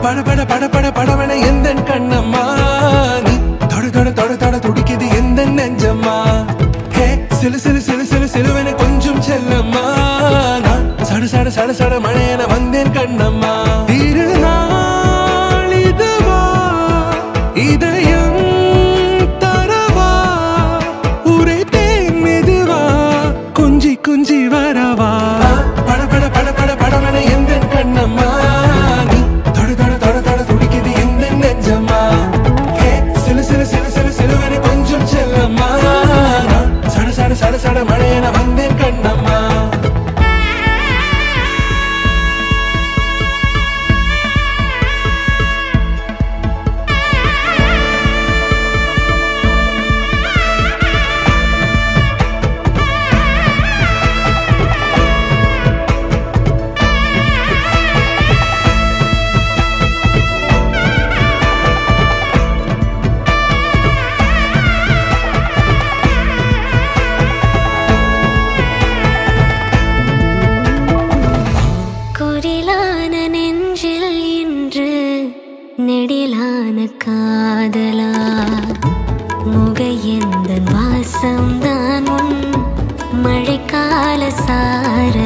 பட பட பட பட படவன எந்த கண்ணம்மா நீ தொட தொட தொட தொட துடிக்குது எந்த நெஞ்சம்மா ஹே சிலு சிலு சிலு சிலு சிலுவன கொஞ்சம் செல்லம்மா நான் சட சட சட சட மழையன வந்தேன் கண்ணம்மா திருநாள் இதுவா இதயம் தரவா உரைத்தேன் மெதுவா கொஞ்சி கொஞ்சி வரவா பட பட பட பட படவன எந்த கண்ணம்மா நீ தொட தொட தொட தொட துடிக்குது எந்த நெஞ்சம்மா ஹே சிலு சிலு சிலு சிலு சிலுவன கொஞ்சம் செல்லம்மா நான் சட சட சட சட மழையன வந்தேன் கண்ணம்மா நெடிலான காதலா முகையெந்தன் வாசம்தான் உன் மழைக்கால சார